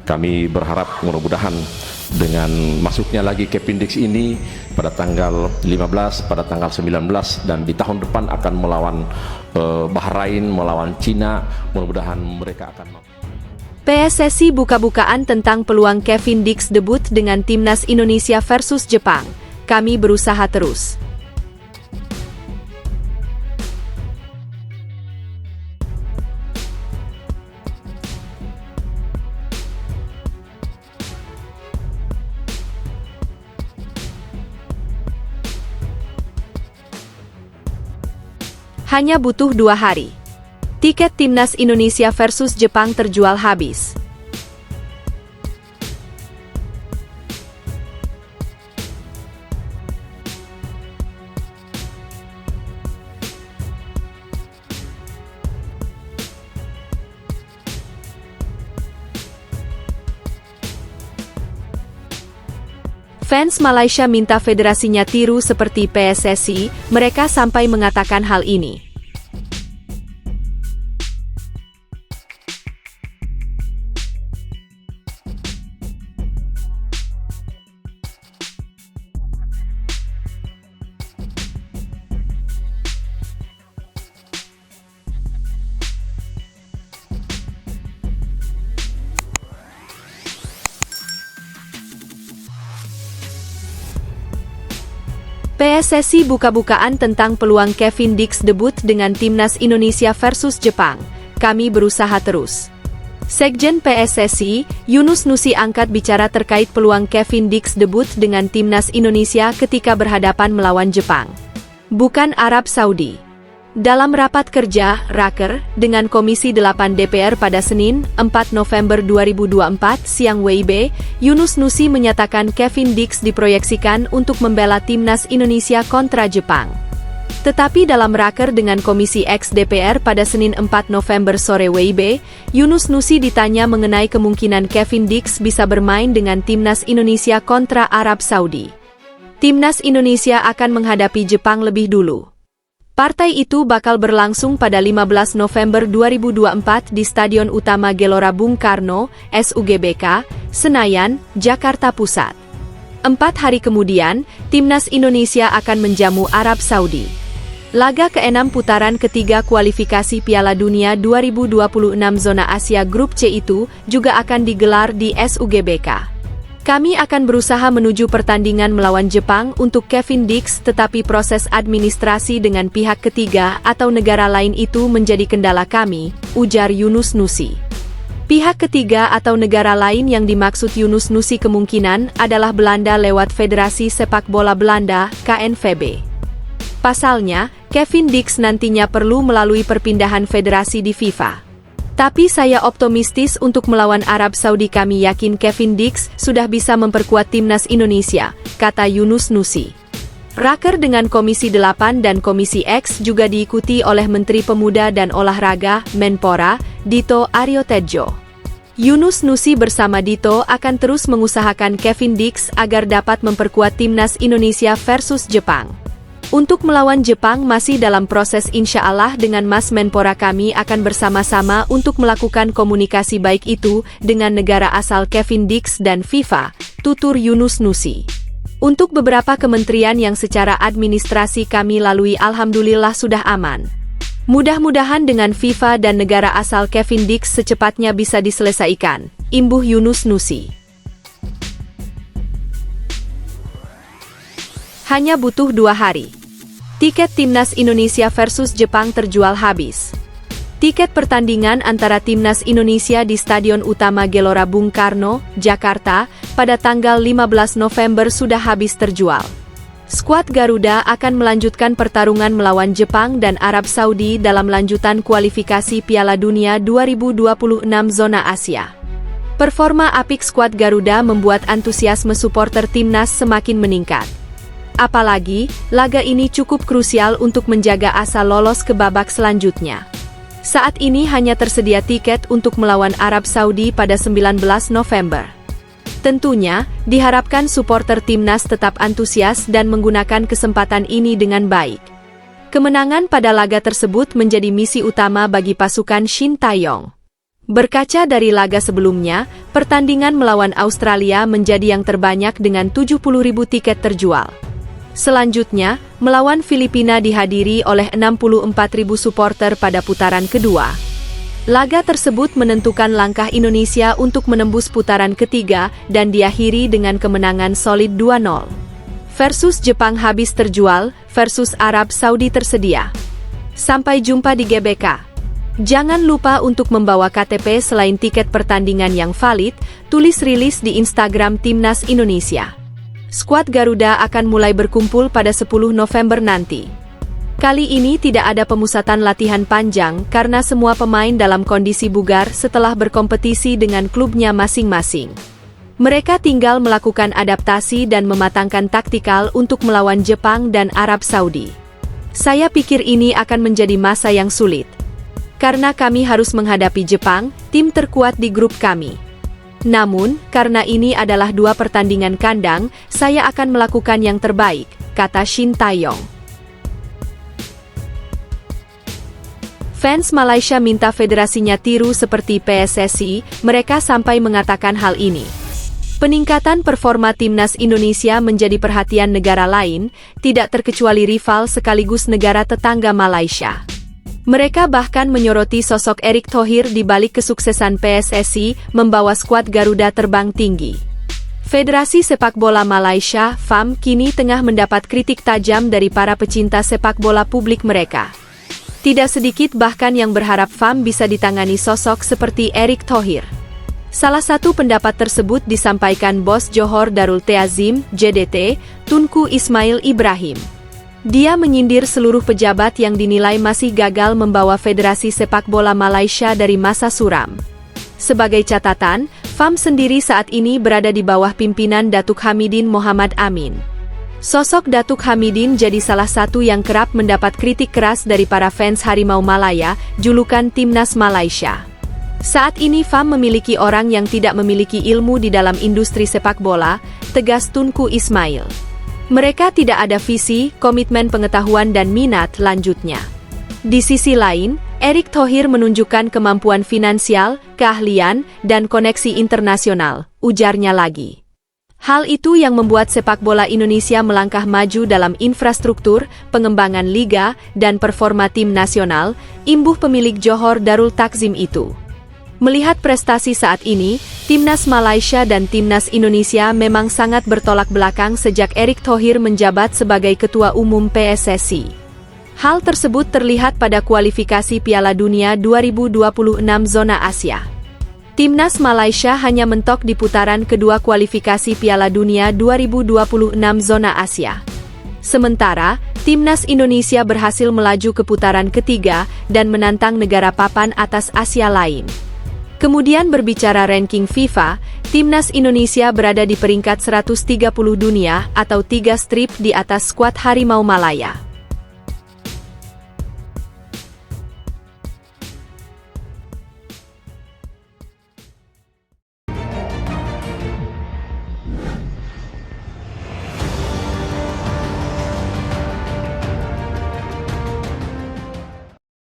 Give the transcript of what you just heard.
kami berharap mudah-mudahan dengan masuknya lagi Kevin Dix ini pada tanggal 15, pada tanggal 19 dan di tahun depan akan melawan Bahrain, melawan Cina, mudah-mudahan mereka akan PSSI buka-bukaan tentang peluang Kevin Dix debut dengan Timnas Indonesia versus Jepang. Kami berusaha terus. Hanya butuh 2 hari. Tiket Timnas Indonesia versus Jepang terjual habis. Fans Malaysia minta federasinya tiru seperti PSSI, mereka sampai mengatakan hal ini. PSSI buka-bukaan tentang peluang Kevin Dix debut dengan Timnas Indonesia versus Jepang. Kami berusaha terus. Sekjen PSSI, Yunus Nusi angkat bicara terkait peluang Kevin Dix debut dengan Timnas Indonesia ketika berhadapan melawan Jepang, bukan Arab Saudi. Dalam rapat kerja, Raker, dengan Komisi 8 DPR pada Senin, 4 November 2024 siang WIB, Yunus Nusi menyatakan Kevin Dix diproyeksikan untuk membela Timnas Indonesia kontra Jepang. Tetapi dalam Raker dengan Komisi X DPR pada Senin 4 November sore WIB, Yunus Nusi ditanya mengenai kemungkinan Kevin Dix bisa bermain dengan Timnas Indonesia kontra Arab Saudi. Timnas Indonesia akan menghadapi Jepang lebih dulu. Partai itu bakal berlangsung pada 15 November 2024 di Stadion Utama Gelora Bung Karno, SUGBK, Senayan, Jakarta Pusat. 4 hari kemudian, Timnas Indonesia akan menjamu Arab Saudi. Laga ke-6 putaran ketiga kualifikasi Piala Dunia 2026 Zona Asia Grup C itu juga akan digelar di SUGBK. Kami akan berusaha menuju pertandingan melawan Jepang untuk Kevin Dix, tetapi proses administrasi dengan pihak ketiga atau negara lain itu menjadi kendala kami, ujar Yunus Nusi. Pihak ketiga atau negara lain yang dimaksud Yunus Nusi kemungkinan adalah Belanda lewat Federasi Sepak Bola Belanda, KNVB. Pasalnya, Kevin Dix nantinya perlu melalui perpindahan federasi di FIFA. Tapi saya optimistis untuk melawan Arab Saudi. Kami yakin Kevin Dix sudah bisa memperkuat Timnas Indonesia, kata Yunus Nusi. Raker dengan Komisi 8 dan Komisi X juga diikuti oleh Menteri Pemuda dan Olahraga, Menpora, Dito Aryo Tejo. Yunus Nusi bersama Dito akan terus mengusahakan Kevin Dix agar dapat memperkuat Timnas Indonesia versus Jepang. Untuk melawan Jepang masih dalam proses, insya Allah dengan Mas Menpora kami akan bersama-sama untuk melakukan komunikasi baik itu dengan negara asal Kevin Dix dan FIFA, tutur Yunus Nusi. Untuk beberapa kementerian yang secara administrasi kami lalui alhamdulillah sudah aman. Mudah-mudahan dengan FIFA dan negara asal Kevin Dix secepatnya bisa diselesaikan, imbuh Yunus Nusi. Hanya butuh 2 hari. Tiket Timnas Indonesia versus Jepang terjual habis. Tiket pertandingan antara Timnas Indonesia di Stadion Utama Gelora Bung Karno, Jakarta, pada tanggal 15 November sudah habis terjual. Skuad Garuda akan melanjutkan pertarungan melawan Jepang dan Arab Saudi dalam lanjutan kualifikasi Piala Dunia 2026 Zona Asia. Performa apik skuad Garuda membuat antusiasme supporter Timnas semakin meningkat. Apalagi, laga ini cukup krusial untuk menjaga asa lolos ke babak selanjutnya. Saat ini hanya tersedia tiket untuk melawan Arab Saudi pada 19 November. Tentunya, diharapkan supporter Timnas tetap antusias dan menggunakan kesempatan ini dengan baik. Kemenangan pada laga tersebut menjadi misi utama bagi pasukan Shin Taeyong. Berkaca dari laga sebelumnya, pertandingan melawan Australia menjadi yang terbanyak dengan 70.000 tiket terjual. Selanjutnya, melawan Filipina dihadiri oleh 64.000 supporter pada putaran kedua. Laga tersebut menentukan langkah Indonesia untuk menembus putaran ketiga dan diakhiri dengan kemenangan solid 2-0. Versus Jepang habis terjual, versus Arab Saudi tersedia. Sampai jumpa di GBK. Jangan lupa untuk membawa KTP selain tiket pertandingan yang valid, tulis rilis di Instagram Timnas Indonesia. Skuad Garuda akan mulai berkumpul pada 10 November nanti. Kali ini tidak ada pemusatan latihan panjang karena semua pemain dalam kondisi bugar setelah berkompetisi dengan klubnya masing-masing. Mereka tinggal melakukan adaptasi dan mematangkan taktikal untuk melawan Jepang dan Arab Saudi. Saya pikir ini akan menjadi masa yang sulit. Karena kami harus menghadapi Jepang, tim terkuat di grup kami. Namun, karena ini adalah 2 pertandingan kandang, saya akan melakukan yang terbaik, kata Shin Tae-yong. Fans Malaysia minta federasinya tiru seperti PSSI, mereka sampai mengatakan hal ini. Peningkatan performa Timnas Indonesia menjadi perhatian negara lain, tidak terkecuali rival sekaligus negara tetangga Malaysia. Mereka bahkan menyoroti sosok Erick Thohir di balik kesuksesan PSSI membawa skuad Garuda terbang tinggi. Federasi Sepak Bola Malaysia, FAM, kini tengah mendapat kritik tajam dari para pecinta sepak bola publik mereka. Tidak sedikit bahkan yang berharap FAM bisa ditangani sosok seperti Erick Thohir. Salah satu pendapat tersebut disampaikan Bos Johor Darul Ta'zim, JDT, Tunku Ismail Ibrahim. Dia menyindir seluruh pejabat yang dinilai masih gagal membawa Federasi Sepak Bola Malaysia dari masa suram. Sebagai catatan, FAM sendiri saat ini berada di bawah pimpinan Datuk Hamidin Mohamad Amin. Sosok Datuk Hamidin jadi salah satu yang kerap mendapat kritik keras dari para fans Harimau Malaya, julukan Timnas Malaysia. Saat ini FAM memiliki orang yang tidak memiliki ilmu di dalam industri sepak bola, tegas Tunku Ismail. Mereka tidak ada visi, komitmen pengetahuan dan minat, lanjutnya. Di sisi lain, Erick Thohir menunjukkan kemampuan finansial, keahlian, dan koneksi internasional, ujarnya lagi. Hal itu yang membuat sepak bola Indonesia melangkah maju dalam infrastruktur, pengembangan liga, dan performa tim nasional, imbuh pemilik Johor Darul Ta'zim itu. Melihat prestasi saat ini, Timnas Malaysia dan Timnas Indonesia memang sangat bertolak belakang sejak Erick Thohir menjabat sebagai Ketua Umum PSSI. Hal tersebut terlihat pada kualifikasi Piala Dunia 2026 zona Asia. Timnas Malaysia hanya mentok di putaran kedua kualifikasi Piala Dunia 2026 zona Asia. Sementara, Timnas Indonesia berhasil melaju ke putaran ketiga dan menantang negara papan atas Asia lain. Kemudian berbicara ranking FIFA, Timnas Indonesia berada di peringkat 130 dunia atau 3 strip di atas skuad Harimau Malaya.